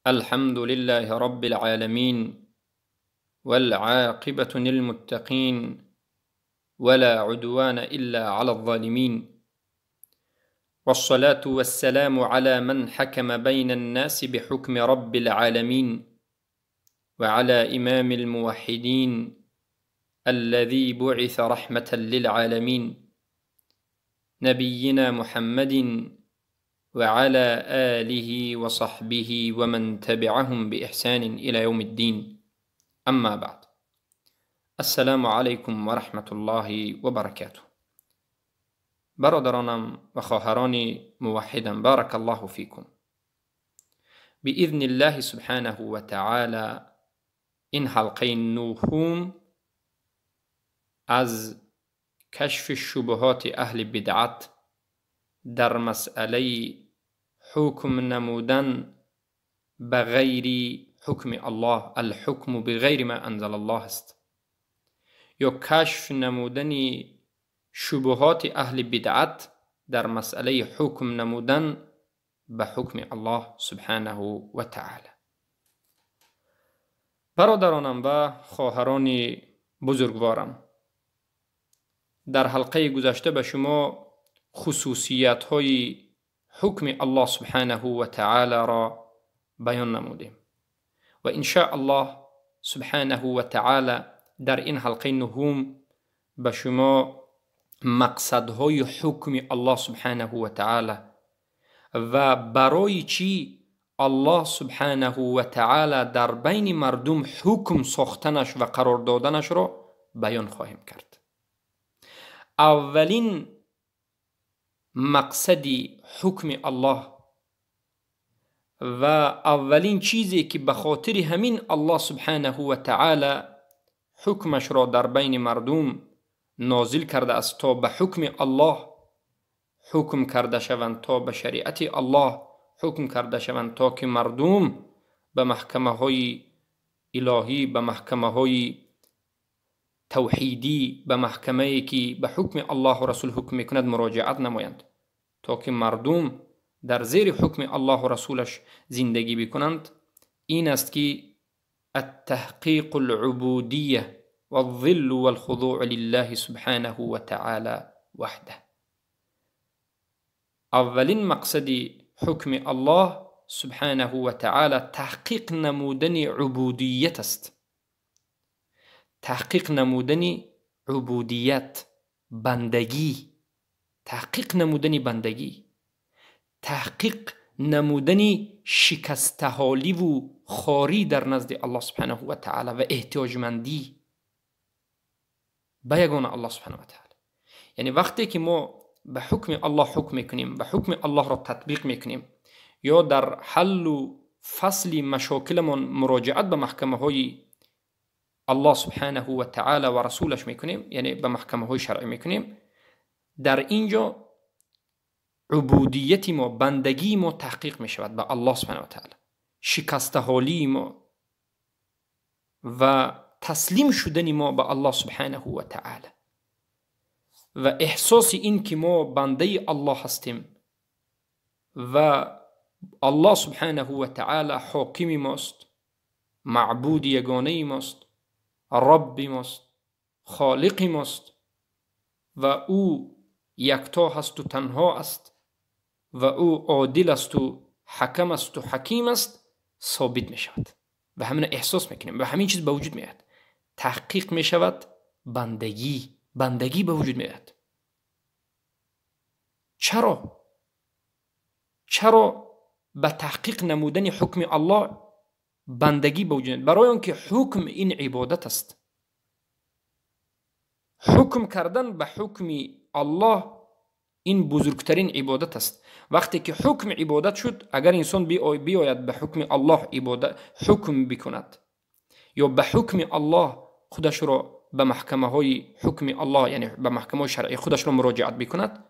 الحمد لله رب العالمين والعاقبة للمتقين ولا عدوان إلا على الظالمين، والصلاة والسلام على من حكم بين الناس بحكم رب العالمين، وعلى إمام الموحدين الذي بعث رحمة للعالمين، نبينا محمد وعلى آله وصحبه ومن تبعهم بإحسان إلى يوم الدين. أما بعد، السلام عليكم ورحمة الله وبركاته. برادرانم و خواهران موحدم، بارك الله فيكم. بإذن الله سبحانه وتعالى این حلقه نوهم از کشف شبهات اهل بدعت در مسئله حکم نمودن به غیر حکم الله، الحکم بغیر ما انزل الله است، یا کشف نمودن شبهات اهل بدعت در مسئله حکم نمودن به حکم الله سبحانه و تعالی. برادرانم و خواهران بزرگوارم، در حلقه گذشته به شما خصوصیت های حکم الله سبحانه و تعالی را بیان نمودیم و ان شاء الله سبحانه و تعالی در این حلقه نهم به شما مقصدهای حکم الله سبحانه و تعالی و برای چی الله سبحانه و تعالی در بین مردم حکم ساختنش و قرار دادنش را بیان خواهیم کرد. اولین مقصدی حکم الله و اولین چیزی که به خاطر همین الله سبحانه و تعالی حکمش را در بین مردم نازل کرده است تا به حکم الله حکم کرده شوند، تا به شریعت الله حکم کرده شوند، تا که مردم به محکمه های الهی، به محکمه های توحیدی، به محکمه‌ای که به حکم الله و رسول حکم میکند مراجعت نمایند، تا که مردم در زیر حکم الله و رسولش زندگی بکنند. این است که التحقیق العبودیه والذل والخضوع لله سبحانه و تعالی وحده. اولین مقصد حکم الله سبحانه و تعالی تحقیق نمودن عبودیت است، تحقیق نمودن عبودیت، بندگی، تحقیق نمودن بندگی، تحقیق نمودن شکستحالی و خاری در نزد الله سبحانه و تعالی و احتیاجمندی به یگانه الله سبحانه و تعالی. یعنی وقتی که ما به حکم الله حکم میکنیم، به حکم الله را تطبیق میکنیم، یا در حل و فصل مشاکلمان مراجعت به محکمه های الله سبحانه و تعالی و رسولش میکنیم، یعنی به محکمه های شرعی میکنیم، در اینجا عبودیت ما، بندگی ما تحقیق میشود به الله سبحانه و تعالی، شکسته حالی ما و تسلیم شدن ما به الله سبحانه و تعالی و احساس این که ما بنده الله هستیم و الله سبحانه و تعالی حاکم ماست، معبود یگانه ماست، رب ماست، خالق ماست و او یکتا هست و تنها است و او عادل است و حکم است و حکیم است، ثابت می شود و همین احساس میکنیم و همین چیز به وجود میاد، تحقیق می شود بندگی به وجود میاد. چرا به تحقیق نمودن حکم الله بندگی به وجود میاد؟ برای آنکه حکم این عبادت است. حکم کردن به حکم الله این بزرگترین عبادت است. وقتی که حکم عبادت شد، اگر انسان بیاید به حکم الله حکم بکند یا به حکم الله خودش را به محکمه های حکم الله، یعنی به محکمه شرعی خودش را مراجعت بکند،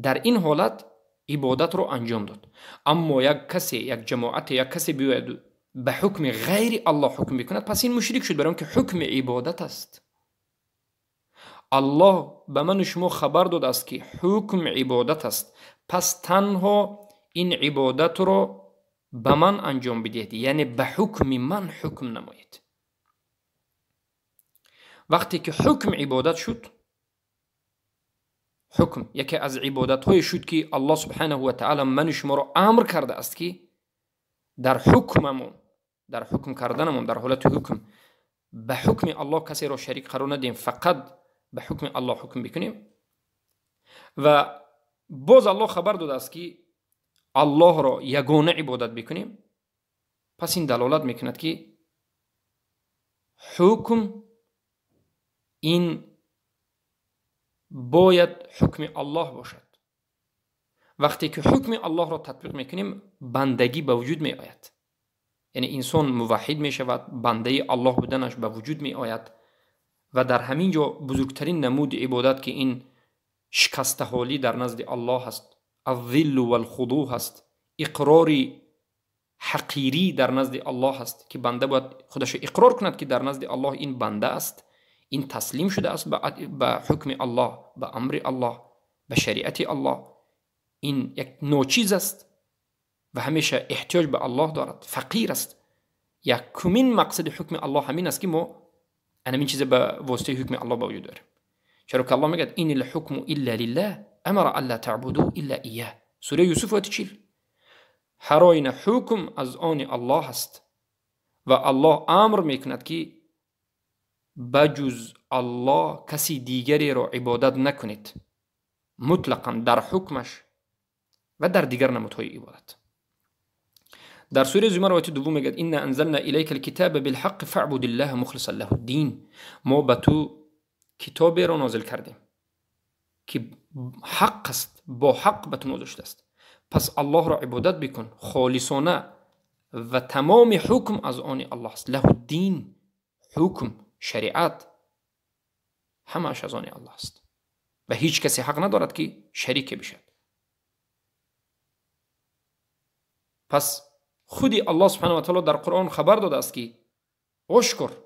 در این حالت عبادت را انجام داد. اما یک کسی، یک جماعت، یک کسی بیاید به حکم غیر الله حکم بکند، پس این مشرک شد، برای اینکه حکم عبادت است. الله به من و شما خبر داده است که حکم عبادت است، پس تنها این عبادت را به من انجام بدهید، یعنی به حکم من حکم نمایید. وقتی که حکم عبادت شد، حکم یکی از عبادت های شد که الله سبحانه و تعالی من شما را امر کرده است که در حکممون، در حکم کردنمون، در حالت حکم به حکم الله کسی را شریک قرار ندیم، فقط به حکم الله حکم بکنیم. و باز الله خبر داده است که الله را یگانه عبادت بکنیم. پس این دلالت میکند که حکم این باید حکم الله باشد. وقتی که حکم الله را تطبیق میکنیم بندگی به وجود می آید، یعنی انسان موحد می شود، بنده الله بودنش به وجود می آید. و در همین جا بزرگترین نمود عبادت که این شکسته حالی در نزد الله هست، الذل والخضوع هست، اقرار حقیری در نزد الله هست که بنده باید خودش اقرار کند که در نزد الله این بنده است، این تسلیم شده است به حکم الله، به امر الله، به شریعت الله. این یک ناچیز است و همیشه احتیاج به الله دارد، فقیر است. یکمین مقصد حکم الله همین است که ما همین چیز به واسطه حکم الله با وجود داریم. چرا که الله میگه این الحکم الا لله امر الا تعبدوا الا ایاه. سوره یوسف آیه 40. هر آینه حکم از آن الله است و الله امر میکند که بجز الله کسی دیگری را عبادت نکنید، مطلقا در حکمش و در دیگر نمودهای عبادت. در سوره زمر آیه 2 میگه ان انزلنا الیک الکتاب بالحق فاعبد الله مخلصا له الدین. ما به تو کتاب را نازل کردیم که حق است، با حق به تو نازل شده است، پس الله را عبادت بکن خالصانه و تمام حکم از آن الله است. له الدین، حکم، شریعت همش از آن الله است و هیچ کسی حق ندارد که شریک بشد. پس خودی الله سبحانه و تعالی در قرآن خبر داده است که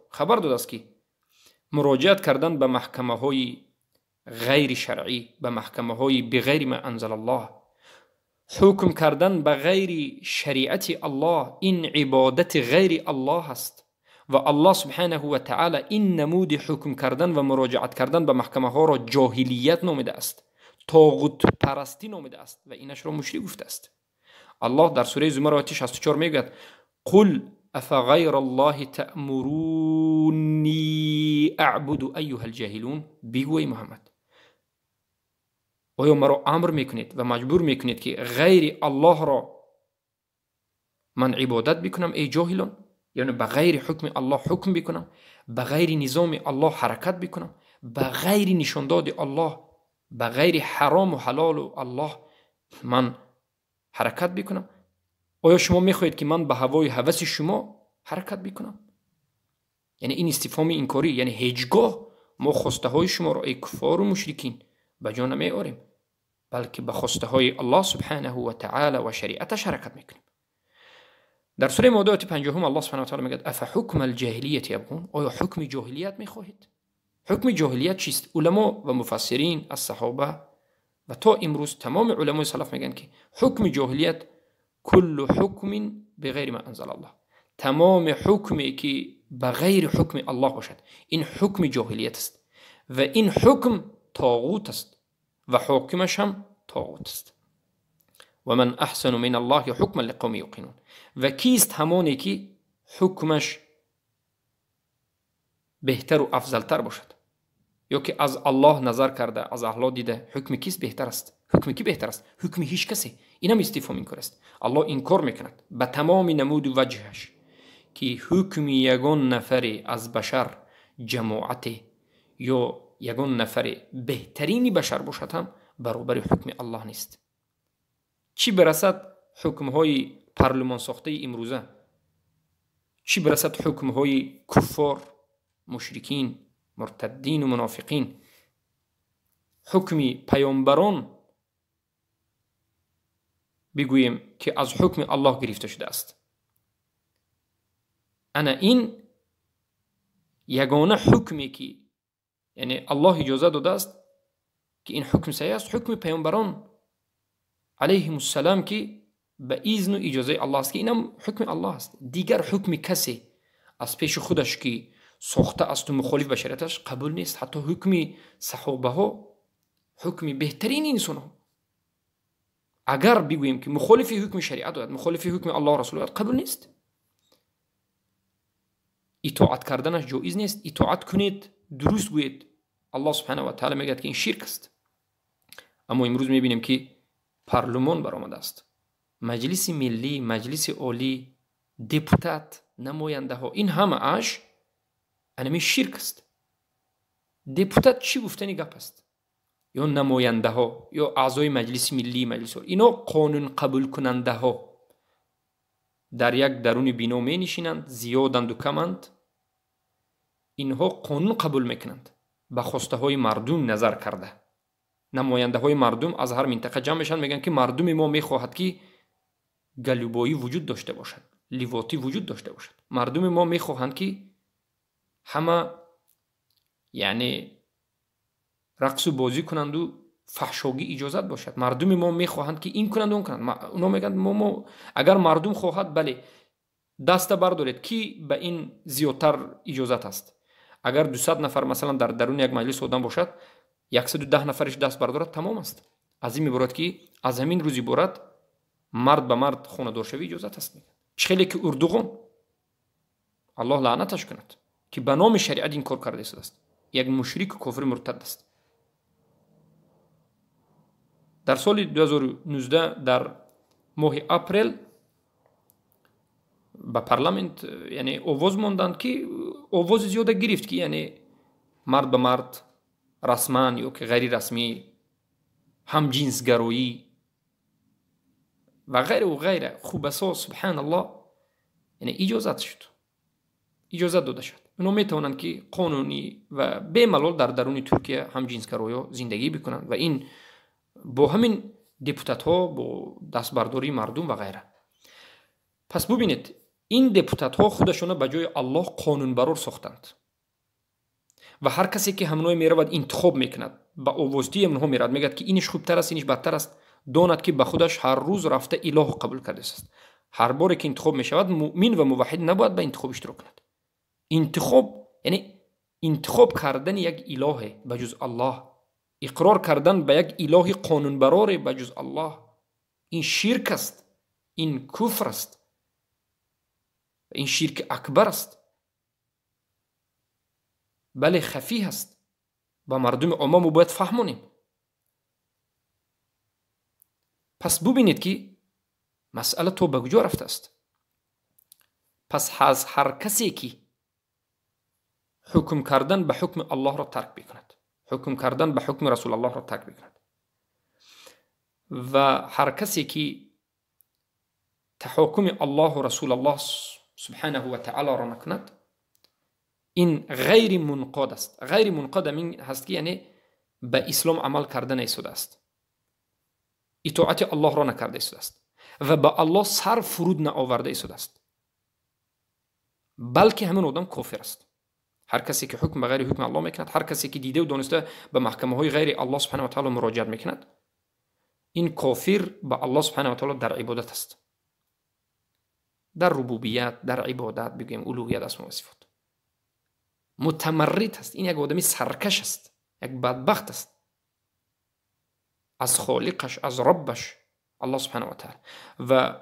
خبر داده است که مراجعت کردن به محکمه های غیر شرعی، به محکمه های بغیر ما انزل الله، حکم کردن به غیر شریعت الله، این عبادت غیر الله است. و الله سبحانه و تعالی این نمود حکم کردن و مراجعت کردن به محکمه ها را جاهلیت نامیده است، طاغوت پرستی نامیده است و اینش را مشرک گفته است. الله در سوره زمر آیه 64 میگه قل افغیر الله تأمرونی اعبد ایها الجاهلون. بگوی محمد، آیا مرا امر میکنید و مجبور میکنید که غیر الله را من عبادت بکنم ای جاهلان؟ یعنی به غیر حکم الله حکم بکنم، به غیر نظام الله حرکت بکنم، به غیر نشانداد الله، به غیر حرام و حلال و الله من حرکت بکنم؟ آیا شما میخواهید که من به هوای هوس شما حرکت بکنم؟ یعنی این استفهام انکاری، یعنی هیچگاه ما خواسته های شما را ای کفار و مشرکین به جا نمیاریم، بلکه به خواسته های الله سبحانه و تعالی و شریعتش حرکت میکنیم. در سوره مائده آیه 50 الله سبحانه و تعالی میگه افحکم الجاهلیت یبغون. آیا حکم جاهلیت میخواهید؟ حکم جاهلیت چیست؟ علما و مفسرین از صحابه و تا امروز تمام علمای سلف میگن که حکم جاهلیت کل حکم بغیر ما انزل الله، تمام حکمی که بغیر حکم الله باشد این حکم جاهلیت است و این حکم طاغوت است و حاکمش هم طاغوت است. و من احسن من الله حکما لقوم یوقنون. و کیست همانی که حکمش بهتر و افضلتر باشد، یا که از الله نظر کرده، از اهل دیده حکم کیست بهتر است؟ حکم کی بهتر است؟ حکم هیچ کسی. اینم استفهام انکار است. الله انکار میکند به تمام نمود و وجهش که حکم یگان نفر از بشر، جماعت یا یگان نفر بهترینی بشر باشد هم برابر حکم الله نیست. چی برسد حکم های پارلمان ساخته امروزه، چی برسد حکم های کفار، مشرکین، مرتدین و منافقین، حکم پیامبران بگوییم که از حکم الله گرفته شده است. انا این یگانه حکمی که یعنی الله اجازه داده است که این حکم صحیح است، حکم پیامبران علیهم السلام که به اذن و اجازه الله است که اینم حکم الله است. دیگر حکم کسی از پیش خودش که ساخته است و مخالف به شریعتش قبول نیست. حتی حکم صحابه ها، حکم بهترین انسان ها، اگر بگوییم که مخالف حکم شریعت داد، مخالف حکم الله و رسول قبول نیست. اطاعت کردنش جایز نیست. اطاعت کنید، درست گویید. الله سبحانه و تعالی میگه که این شرک است. اما امروز میبینیم که پارلمان برآمده است، مجلس ملی، مجلس عالی، دپوتات، نماینده ها، این همه اش انمی شرک است. دپوتات چی گفتنی گپ است؟ یا نماینده ها یا اعضای مجلس ملی، مجلس عالی، اینا قانون قبول کننده ها در یک درون بنا می نشینند، زیادند و کمند. اینها قانون قبول میکنند به خواسته های مردم نظر کرده. نماینده های مردم از هر منطقه جمع میشن، میگن که مردم ما میخواهد که گلوبایی وجود داشته باشد، لیواتی وجود داشته باشد. مردم ما میخواهند که همه یعنی رقص و بازی کنند و فحشاگی اجازت باشد. مردم ما میخواهند که این کنند و اون کنند. اونا میگن ما اگر مردم خواهد بله دست بردارید کی به این زیادتر اجازت است. اگر 200 نفر مثلا در درون یک مجلس آدم باشد، 110 نفرش دست بردارد، تمام است. از این میبارد که از همین روزی بارد مرد به مرد خونه دار شوی اجازت است. خیلی که اردوغان الله لعنتش کند که به نام شریعت این کار کرده است، یک مشرک و کافر مرتد است. در سال 2019 در ماه اپریل به پارلمانت یعنی آواز ماندند که آواز زیاده گرفت که یعنی مرد به مرد، رسما یا که غیر رسمی، هم جنسگرایی و غیره و غیره. خوب اساس سبحان الله یعنی اجازت شد، اجازت داده شد. اونا میتونن که قانونی و به ملال در درون ترکیه هم جنسگرایی زندگی بکنن و این با همین دپوتات ها، با دستبرداری مردم و غیره. پس ببینید این دپوتات ها خودشون به جای الله قانون برار ساختند و هر کسی که همونای میرود انتخاب میکند، با اووزتی همونها میرود، میگد که اینش خوبتر است، اینش بدتر است. داند که به خودش هر روز رفته اله قبول کرده است. هر بار که انتخاب میشود مؤمن و موحد نباید به انتخاب اشتراک کند. انتخاب یعنی انتخاب کردن یک اله بجز الله، اقرار کردن به یک اله قانون برار بجز الله، این شرک است، این کفر است، این شرک اکبر است. بله خفی هست، با مردم عموم باید فهمونیم. پس ببینید که مسئله تو به کجا رفته است. پس از هر کسی که حکم کردن به حکم الله را ترک بکند، حکم کردن به حکم رسول الله را ترک بکند و هر کسی که تحکم الله و رسول الله سبحانه و تعالی را نکند، این غیر منقاد است. غیر منقاد این هست که یعنی به اسلام عمل کردن ایستاده است، اطاعت الله را نکرده ایستاده است و به الله سر فرود نآورده ایستاده است، بلکه همین آدم کافر است. هر کسی که حکم به غیر حکم الله میکند، هر کسی که دیده و دانسته به محکمه های غیر الله سبحانه و تعالی مراجعت میکند، این کافر به الله سبحانه و تعالی در عبادت است، در ربوبیت، در عبادت، بگیم الوهیت، اسماء و صفات متمرد است. این یک آدمی سرکش است، یک بدبخت است از خالقش، از ربش الله سبحانه و تعالی. و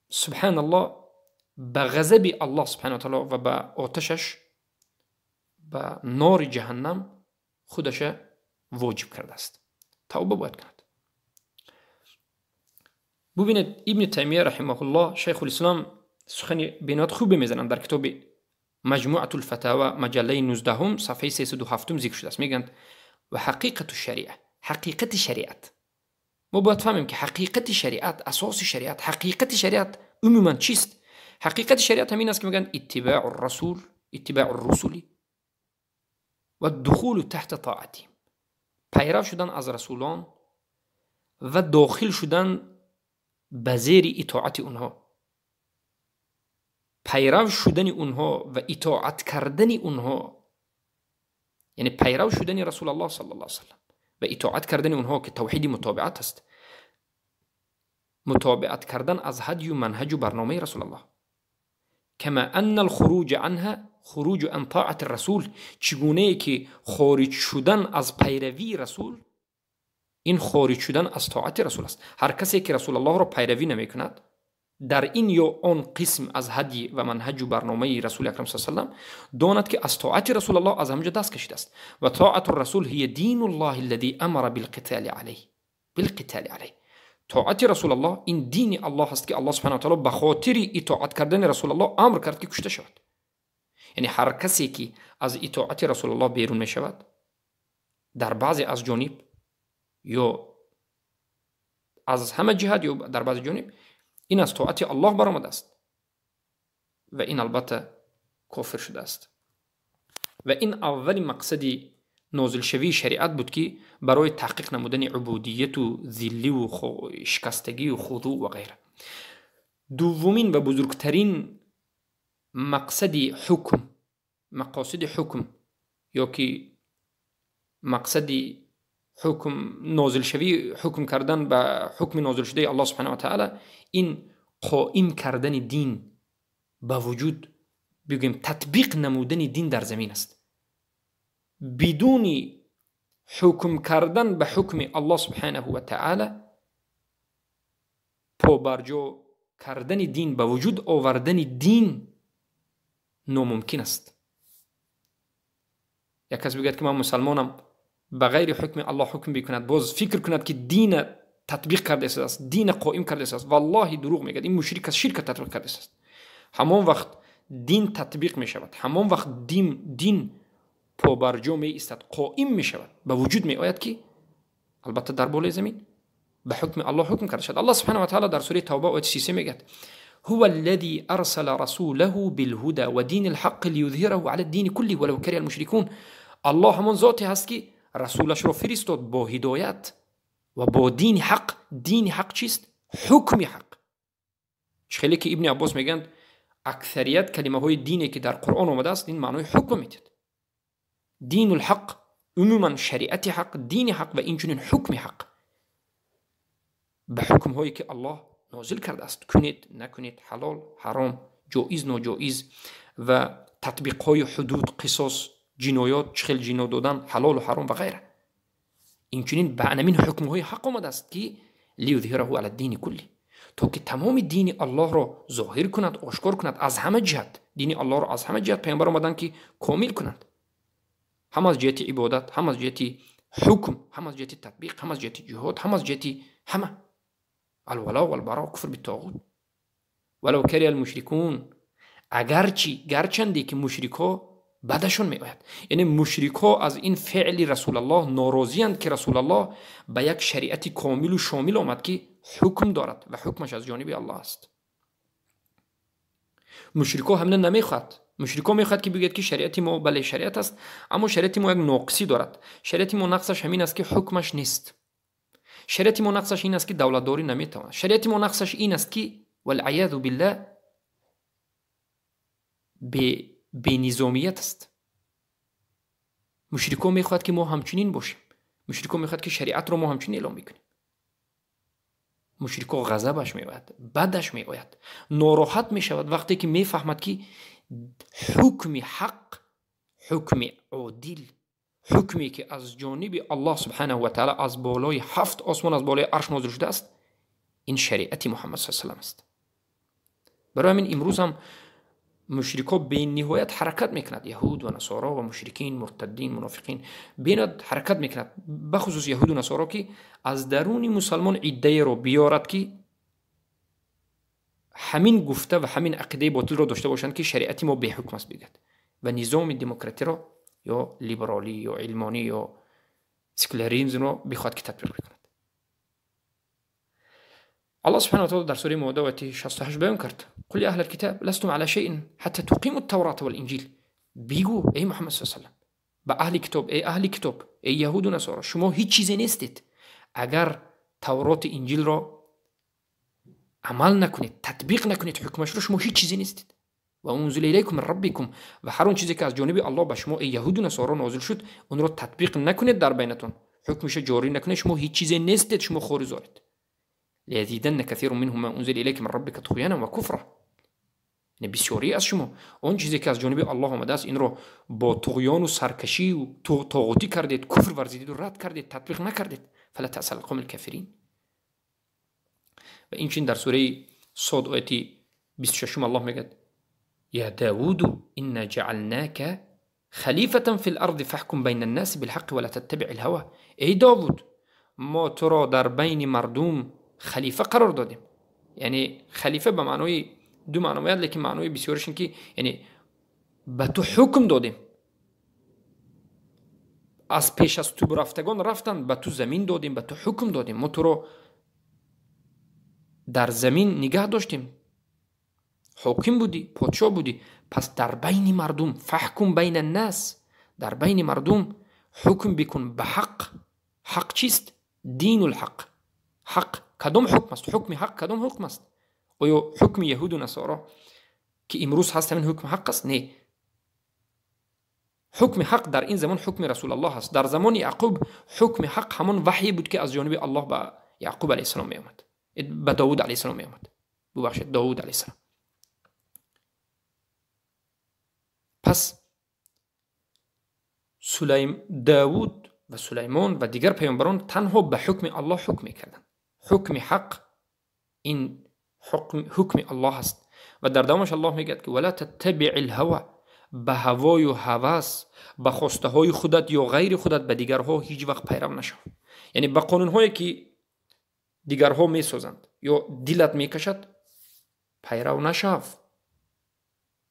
سبحان الله به غضب الله سبحانه و تعالی و به آتشش، به نار جهنم خودش واجب کرده است. توبه باید کرد. ببینید ابن تیمیه رحمه الله، شیخ الاسلام، سخن بینات خوب میزنند در کتاب مجموعة الفتاوى مجله 19 صفحه 307 ذکر شده است. میگن و حقیقت الشریعه، حقیقت شریعت. ما باید فهمیم که حقیقت شریعت، اساس شریعت، حقیقت شریعت عموما چیست؟ حقیقت شریعت همین است که میگن اتباع الرسول، اتباع الرسول و الدخول تحت طاعتهم، پیرو شدن از رسولان و داخل شدن به زیر اطاعت اونها، پیرو شدن اونها و اطاعت کردن اونها، یعنی پیرو شدن رسول الله صلی الله علیه و سلم و اطاعت کردن اونها که توحید متابعت است. متابعت کردن از هدی و منهج و برنامه رسول الله. کما ان الخروج عنها خروج عن طاعت الرسول، چگونه که خارج شدن از پیروی رسول این خارج شدن از طاعت رسول است. هر کسی که رسول الله را پیروی نمی کند در این یا آن قسم از هدی و منهج و برنامه رسول اکرم صلی الله علیه و سلم داند که از طاعت رسول الله از همجا دست کشیده است. و طاعت الرسول هی دین الله الذي امر بالقتال علیه. طاعت رسول الله این دین الله است که الله سبحانه و تعالی به خاطر اطاعت کردن رسول الله امر کرد که کشته شود. یعنی هر کسی که از اطاعت رسول الله بیرون می شود در بعضی از جانب یا از همه جهت یا در بعض جانب این از طاعت الله برآمده است و این البته کافر شده است. و این اول مقصدی نازل شوی شریعت بود که برای تحقیق نمودن عبودیت و ذلی و شکستگی و خضوع و غیره. دومین و بزرگترین مقصد حکم یا که مقصد حکم نازل شوی حکم کردن به حکم نازل شده الله سبحانه و تعالی این قائم کردن دین به وجود، بگیم تطبیق نمودن دین در زمین است. بدون حکم کردن به حکم الله سبحانه و تعالی پابرجا کردن دین، به وجود آوردن دین ناممکن است. یک کس بگوید که من مسلمانم به غیر حکم الله حکم بکند، باز فکر کند که دین تطبیق کرده است، دین قائم کرده است، والله دروغ میگه، این مشرک است، شرک تطبیق کرده است. همان وقت دین تطبیق می شود، همان وقت دین پابرجا می ایستد، قائم می شود، به وجود می آید که البته در بالای زمین به حکم الله حکم کرده شد. الله سبحانه و تعالی در سوره توبه آیه 33 میگه هو الذي ارسل رسوله بالهدى ودين الحق ليظهره على الدين كله ولو كره المشركون. الله همان ذاتی هست که رسولش را فرستاد با هدایت و با دین حق. دین حق چیست؟ حکم حق. خیلی که ابن عباس میگن اکثریت کلمه های دینی که در قرآن آمده است این معنای حکم میده. دین الحق عموما شریعت حق، دین حق و اینچنین حکم حق، به حکم هایی که الله نازل کرده است، کنید نکنید، حلال حرام، جایز ناجایز و تطبیق های حدود، قصاص، جنایات، چخل جنا دادن، حلال و حرام و غیره. اینچنین به همین حکم های حق آمده است که لیظهره علی الدین کلی، تا که تمام دین الله را ظاهر کند، آشکار کند از همه جهت. دین الله را از همه جهت پیامبر آمدن که کامل کنند، هم از جهت عبادت، هم از جهت حکم، هم از جهت تطبیق، هم از جهت جهاد، هم از جهت همه. الولا والبراء کفر بالطاغوت ولو کره المشرکون. گرچندی که مشرکا بدشون می آید، یعنی مشرکا از این فعل رسول الله ناراضی اند که رسول الله به یک شریعت کامل و شامل آمد که حکم دارد و حکمش از جانب الله است. مشرکا همین نمیخواد. مشرکا میخواد که بگید که شریعت ما بله شریعت است، اما شریعت ما یک ناقصی دارد. شریعت ما نقصش همین است که حکمش نیست. شریعت ما نقصش این است که دولتداری نمیتواند. شریعت ما نقصش این است که والعیاذ بالله به نظامیت است. مشرکا میخواد که ما همچنین باشیم. مشرکا میخواد که شریعت رو ما همچنین اعلام بکنیم. مشرکا غضبش میآید، بدش میآید، ناراحت میشود وقتی که میفهمد که حکم حق، حکم عادل، حکمی که از جانب الله سبحانه و تعالی از بالای 7 آسمان از بالای عرش نازل شده است، این شریعت محمد صلی الله علیه و آله است. برای همین امروز هم مشرکا به نهایت حرکت میکند، یهود و نصارا و مشرکین، مرتدین، منافقین بیناد حرکت میکند، بخصوص یهود و نصارا که از درون مسلمان عده رو بیارد که همین گفته و همین عقیده باطل رو داشته باشند که شریعت ما به حکم است بگید و نظام دموکراتی رو یا لیبرالی یا علمانی یا سکولاریسم رو بخواد که تطبیق بکند. الله سبحانه و تعالی در سوره مائده آیه 68 بیان کرد قل یا اهل الكتاب لستم على شيء حتى تقيموا التوراة والانجیل. بگو ای محمد صلی الله علیه و سلم به اهل کتاب، ای اهل کتاب، ای یهود و نصارا، شما هیچ چیزی نیستید اگر تورات انجیل را عمل نکنید، تطبیق نکنید، حکمش رو، شما هیچ چیزی نیستید. و انزل الیکم من ربکم، و هر اون چیزی که از جانب الله به شما ای یهود و نصارا نازل شد اون رو تطبیق نکنید در بینتون، حکمش جاری نکنید، شما هیچ چیزی نیستید، شما خوارزارید. لیزیدن کثیر منهم ما انزل الیک من ربک طغیانا و کفرا. یعنی بسیاری از شما اون چیزی که از جانب الله آمده است این رو با طغیان و سرکشی و طاغوتی کردید، کفر ورزیدید و رد کردید، تطبیق نکردید. فلا تأس القوم الکافرین. و این چین در سوره صاد آیه 26 الله میگه یا داوود انا جعلناک خلیفة فی الارض فاحکم بین الناس بالحق ولا تتبع الهوى. ای داوود ما تو را در بین مردم خلیفه قرار دادیم. یعنی خلیفه به معنای دو معنی میاد، لیکن معنای بسیارش این که یعنی به تو حکم دادیم. از پیش از تو رفتگان رفتن، به تو زمین دادیم، به تو حکم دادیم. ما تو را در زمین نگه داشتیم، حاکم بودی، پادشاه بودی. پس در بین مردم فحکم بین الناس، در بین مردم حکم بکن به حق. حق چیست؟ دین الحق. حق کدام حکم است؟ حکم حق کدام حکم است؟ آیا حکم یهود و نصارا که امروز هست همین حکم حق است؟ نه. حکم حق در این زمان حکم رسول الله است. در زمان یعقوب حکم حق همان وحی بود که از جانب الله به یعقوب علیه السلام می آمد، به داوود علیه السلام می آمد. ببخشید داوود علیه السلام. پس داوود و سلیمان و دیگر پیامبران تنها به حکم الله حکم میکردند. حکم حق این حکم الله است. و در دوامش الله میگه که ولا تتبع الهوى، به هوای و هوس، به خواسته های خودت یا غیر خودت به دیگرها هیچ وقت پیرو نشو. یعنی به قانون هایی که دیگرها میسازند یا دلت میکشد پیرو نشو.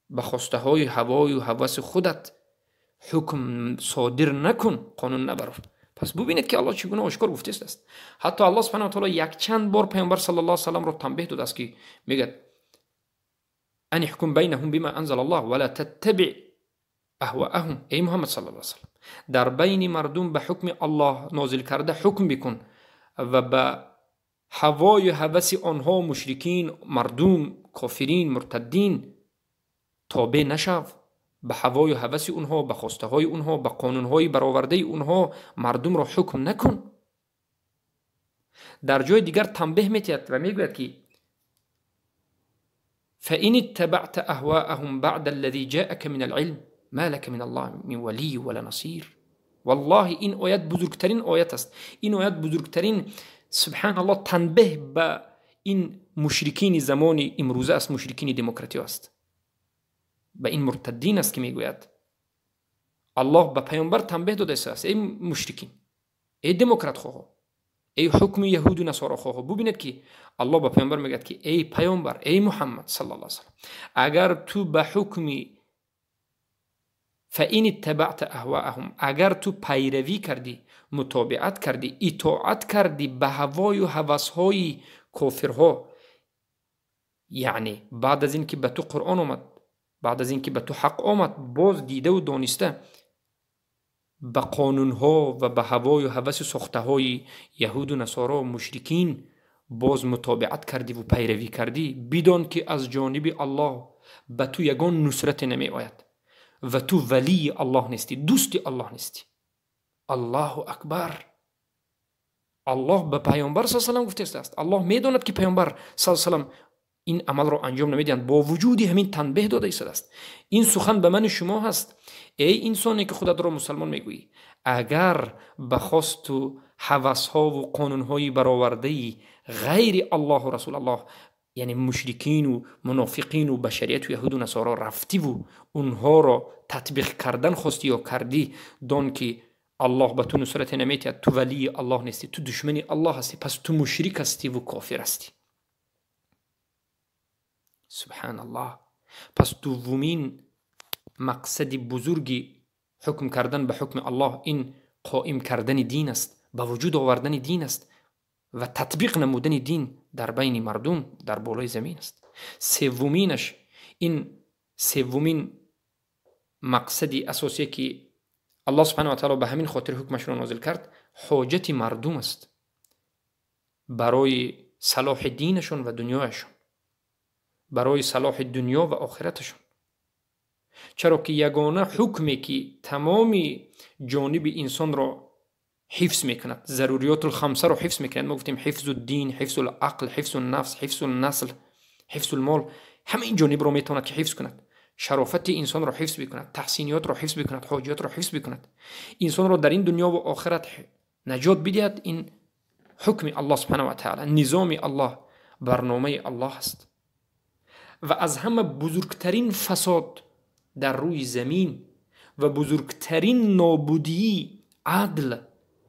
به خواسته های هوای و هوس خودت حکم صادر نکن، قانون نبر. پس ببینید که الله چگونه آشکار گفته است. حتی الله سبحانه و تعالی یک چند بار پیامبر صلی الله علیه و سلم را تنبیه داده است که میگه ان احکم بینهم بما انزل الله ولا تتبع اهواءهم. ای محمد صلی الله علیه و سلم در بین مردم به حکم الله نازل کرده حکم بکن و به هوای و هوس آنها مشرکین، مردم، کافرین، مرتدین تابع نشو. به هوای و هوس اونها، به خواسته های اونها، به قانون های برآورده اونها مردم را حکم نکن. در جای دیگر تنبیه میتید و میگوید که فإن اتبعت اهواءهم بعد الذي جاءك من العلم ما لك من الله من ولی ولا نصیر. والله این آیت بزرگترین آیت است. این آیت بزرگترین سبحان الله تنبیه به این مشرکین زمان امروزه است، مشرکین دموکراتی است، به این مرتدین است که میگوید الله به پیامبر تنبیه داده است ای مشرکین، ای دموکرات خواه، ای حکم یهود و نصارا خواه. ببینید که الله به پیامبر میگه که ای پیامبر، ای محمد صلی الله علیه و سلم اگر تو به حکم فإن اتبعت اهواءهم، اگر تو پیروی کردی، متابعت کردی، اطاعت کردی به هوای و هوسهای کافرها، یعنی بعد از این که به تو قرآن آمد، بعد از اینکه به تو حق آمد، باز دیده و دانسته به قانونها و به هوای و هوس ساخته های یهود و نصارا و مشرکین باز متابعت کردی و پیروی کردی، بدان که از جانب الله به تو یگان نصرت نمی آید و تو ولی الله نیستی، دوست الله نیستی. الله اکبر. الله به پیامبر صلی الله علیه و آله گفته است. الله میداند که پیامبر صلی الله علیه و آله این عمل رو انجام نمیدهند، با وجود همین تنبیه داده است. این سخن به من شما هست ای انسانی که خودت را مسلمان میگویی، اگر به خواست و هوس ها و قانون های برآورده غیر الله و رسول الله، یعنی مشرکین و منافقین و بشریت و یهود و نصارا رفتی و اونها را تطبیق کردن خواستی یا کردی، دان که الله به تو نصرت نمیدهد، تو ولی الله نیستی، تو دشمن الله هستی، پس تو مشرک هستی و کافر هستی. سبحان الله. پس دومین مقصد بزرگی حکم کردن به حکم الله این قائم کردن دین است، به وجود آوردن دین است و تطبیق نمودن دین در بین مردم در بالای زمین است. سومینش، این سومین مقصدی اساسی که الله سبحانه و تعالی به همین خاطر حکمش را نازل کرد، حاجت مردم است برای صلاح دینشون و دنیایشون، برای صلاح دنیا و آخرتشون. چرا که یگانه حکمی که تمامی جانب انسان را حفظ میکند، ضروریات الخمسه رو حفظ میکند. ما گفتیم حفظ الدین، حفظ العقل، حفظ النفس، حفظ النسل، حفظ المال، همه این جانب رو میتواند که حفظ کند. شرافت انسان رو حفظ بکند، تحسینیات رو حفظ بکند، حاجیات رو حفظ بکند، انسان رو در این دنیا و آخرت نجات بدهد. این حکم الله سبحانه و تعالی، نظام الله، برنامه الله است. و از همه بزرگترین فساد در روی زمین و بزرگترین نابودی عدل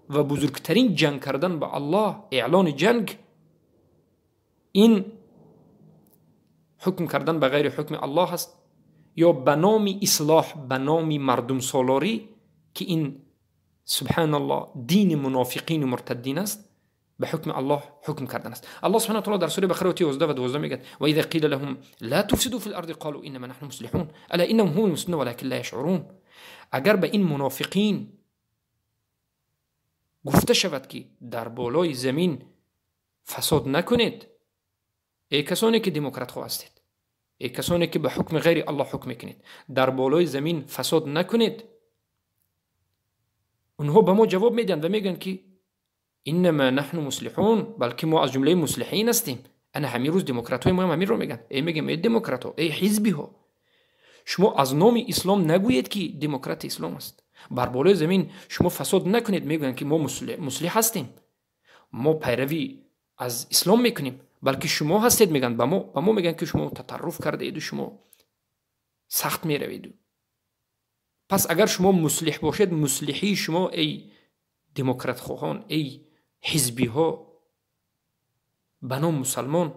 و بزرگترین جنگ کردن به الله، اعلان جنگ، این حکم کردن به غیر حکم الله است، یا به نام اصلاح، به نام مردم سالاری، که این سبحان الله دین منافقین و مرتدین است. به حکم الله حکم کردن است. الله سبحانه و تعالی در سوره بقره 11 و 12 میگه و اذا قیل لهم لا تفسدوا في الارض قالوا انما نحن مصلحون الا انهم هم المفسدون ولكن لا يشعرون. اگر به این منافقین گفته شود که در بالای زمین فساد نکنید، ای کسانی که دموکرات خو هستید، ای کسانی که به حکم غیر الله حکم میکنید، در بالای زمین فساد نکنید، اونها به ما جواب میدن و میگن که انما نحن مصلحون، بلکه ما از جمله مصلحین هستیم. انا همین روز دموکرات های ما هم همین رو میگن. ای میگم ای دموکرات ها، ای حزبی ها، شما از نام اسلام نگویید که دموکرات اسلام است. بر بالای زمین شما فساد نکنید، میگن که ما مصلح هستیم، ما پیروی از اسلام میکنیم، بلکه شما هستید میگن به ما میگن که شما تطرف کرده اید و شما سخت میروید. پس اگر شما مصلح باشید، مصلحی شما ای دموکرات خواهان، ای حزبی ها به نام مسلمان،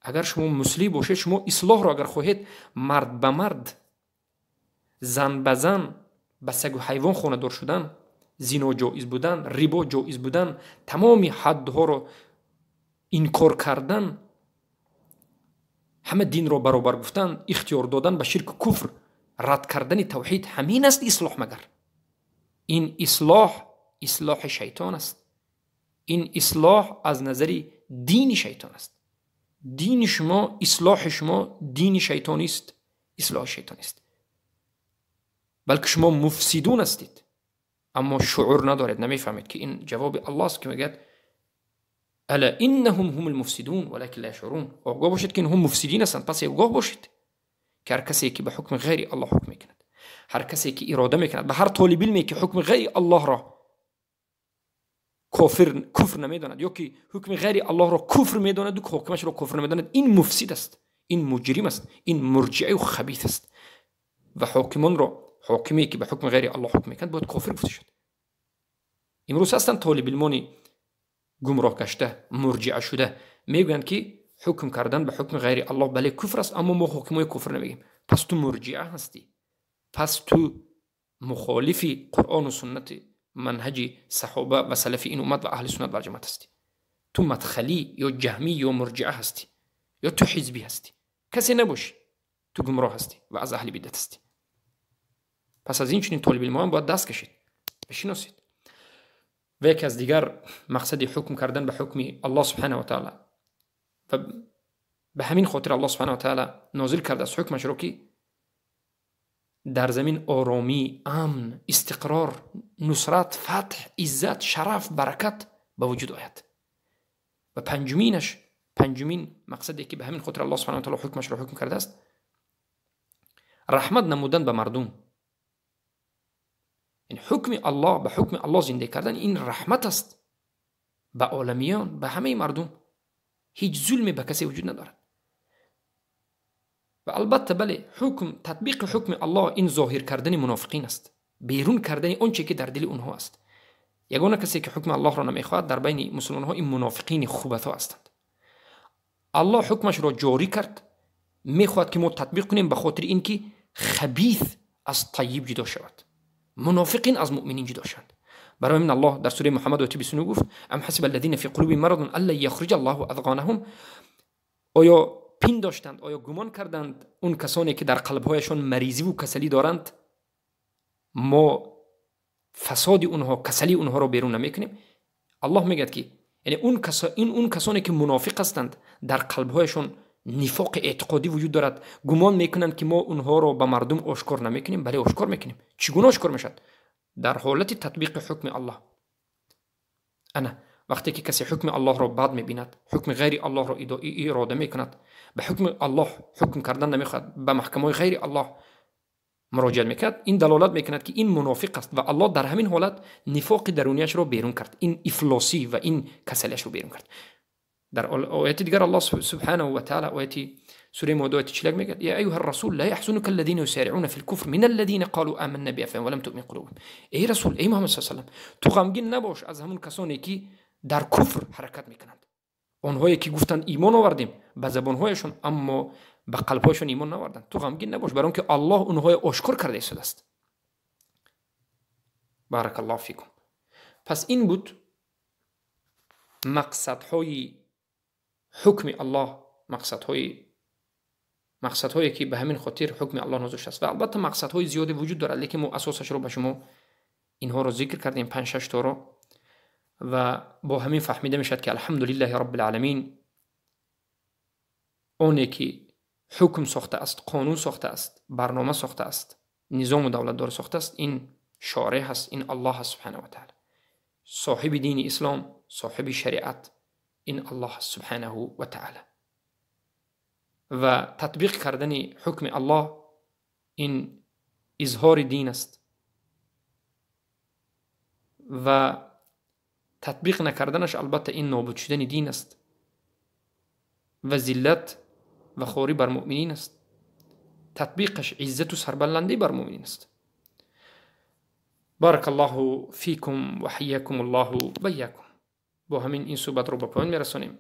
اگر شما مصلح باشید، شما اصلاح را اگر خواهید، مرد به مرد، زن به زن، به سگ و حیوان خانه دار شدن، زنا جایز بودن، ربا جایز بودن، تمامی حدها را انکار کردن، همه دین را برابر گفتن، اختیار دادن به شرک و کفر، رد کردن توحید، همین است اصلاح. مگر این اصلاح شیطان است. این اصلاح از نظر دین شیطان است. دین شما، اصلاح شما دین شیطانی است، اصلاح شیطانی است. بلکه شما مفسدون هستید، اما شعور ندارید، نمیفهمید که این جواب الله است که میگه الا انهم هم المفسدون ولكن لا يشعرون. آگاه باشید که اینهم مفسدین هستند. پس آگاه باشید که هر کسی که به حکم غیر الله حکم میکند، هر کسی که اراده میکند، به هر طالب علمی که حکم غیر الله را کفر نمیداند، یا که حکم غیر الله را کفر میداند و حکمش را کفر نمیداند، این مفسد است، این مجرم است، این مرجعه و خبیث است. و حاکمان را، حاکمی که به حکم غیر الله حکم میکند، باید کافر گفته شد. امروز هستند طالب علمانی گمراه گشته، مرجعه شده، میگویند که حکم کردن به حکم غیر الله بله کفر است، اما ما حکمای کفر نمیگیم. پس تو مرجعه هستی، پس تو مخالفی قرآن و سنت منهج صحابه و سلف این امت و اهل سنت و جماعت هستی. تو مدخلی یا جهمی یا مرجعه هستی، یا تو حزبی هستی. کسی نباشی، تو گمراه هستی و از اهل بدعت هستی. پس از این چنین طالب علمان باید دست کشید، بشناسید. و یکی از دیگر مقصد حکم کردن به حکم الله سبحانه و تعالی، و به همین خاطر الله سبحانه و تعالی نازل کرده از حکمش رو که در زمین آرامی، امن، استقرار، نصرت، فتح، عزت، شرف، برکت به وجود آید. و پنجمین مقصدی که به همین خاطر الله سبحانه و تعالی حکمش رو حکم کرده است، رحمت نمودن به مردم. این حکم الله، به حکم الله زنده کردن، این رحمت است به عالمیان، به همه مردم. هیچ ظلمی به کسی وجود ندارد. و البته بله، تطبیق حکم الله این ظاهر کردن منافقین است، بیرون کردن آنچه که در دل اونها است. یگانه کسی که حکم الله را نمیخواهد در بین مسلمان ها این منافقین خوبتا هستند. الله حکمش را جاری کرد، میخواهد که ما تطبیق کنیم، به خاطر اینکه خبیث از طیب جدا شود، منافقین از مؤمنین جدا شوند. برای من الله در سوره محمد آیه 29 گفت ام حسب الذين في قلوبهم مرض الا يخرج الله اذغانهم. آیا پین داشتند، آیا گمان کردند اون کسانی که در قلبهایشان مریضی و کسلی دارند ما فساد اونها، کسلی اونها رو بیرون نمیکنیم؟ الله میگه که یعنی اون کسانی که منافق هستند، در قلبهایشان نفاق اعتقادی وجود دارد، گمان میکنند که ما اونها رو به مردم آشکار نمیکنیم. بله آشکار میکنیم. چگونه آشکار میشد؟ در حالت تطبیق حکم الله. انا وقتی که کسی حکم الله را بد میبیند، حکم غیر الله را اراده میکند، به حکم الله حکم کردن نمیخواد، به محکمه غیر الله مراجعه میکرد، این دلالت میکند که این منافق است و الله در همین حالت نفاق درونیش رو بیرون کرد، این افلاسی و این کسلیش رو بیرون کرد. در آیت دیگر الله سبحانه و تعالی آیت سوره مائده 40 میگه یا ایها الرسول لا يحزنك الذين يسارعون في الكفر من الذين قالوا آمنا بأفواههم ولم تؤمن قلوبهم. ای رسول، ای محمد صلی الله علیه و سلم، تو غمگین نباش از همون کسانی که در کفر حرکت میکنند، اونهایی که گفتند ایمان آوردیم به زبانهایشون اما به قلبهایشون ایمان نآوردند. تو غمگین نباش، برای که الله اونهای آشکار کرده شده است. بارک الله فیکم. پس این بود مقصدهای حکم الله، مقصدهایی که به همین خاطر حکم الله نازل است. و البته مقصدهای زیادی وجود دارد، لیکن ما اساسش رو به شما اینها رو ذکر کردیم، 5-6 تا رو، و با همین فهمیده میشد که الحمدلله رب العالمین اونی که حکم ساخته است، قانون ساخته است، برنامه ساخته است، نظام دولت دار ساخته است، این شارع هست، این الله هست سبحانه و تعالی. صاحب دین اسلام، صاحب شریعت، این الله هست سبحانه و تعالی. و تطبیق کردن حکم الله این اظهار دین است و تطبیق نکردنش البته این نابود شدن دین است و ذلت و خواری بر مؤمنین است. تطبیقش عزت و سربلندی بر مؤمنین است. بارک الله فیکم و حیاکم الله بیاکم. با همین این صحبت رو به پایان میرسانیم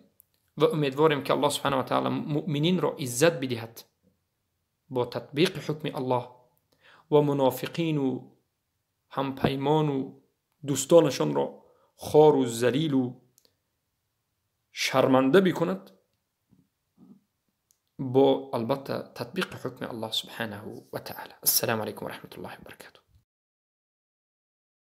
و امیدواریم که الله سبحانه و تعالی مؤمنین را عزت بدهد با تطبیق حکم الله و منافقین و همپیمان و دوستانشان را خوار و ذلیل و شرمنده بکند با البته تطبیق حکم الله سبحانه و تعالی. السلام علیکم و رحمت الله و برکاته.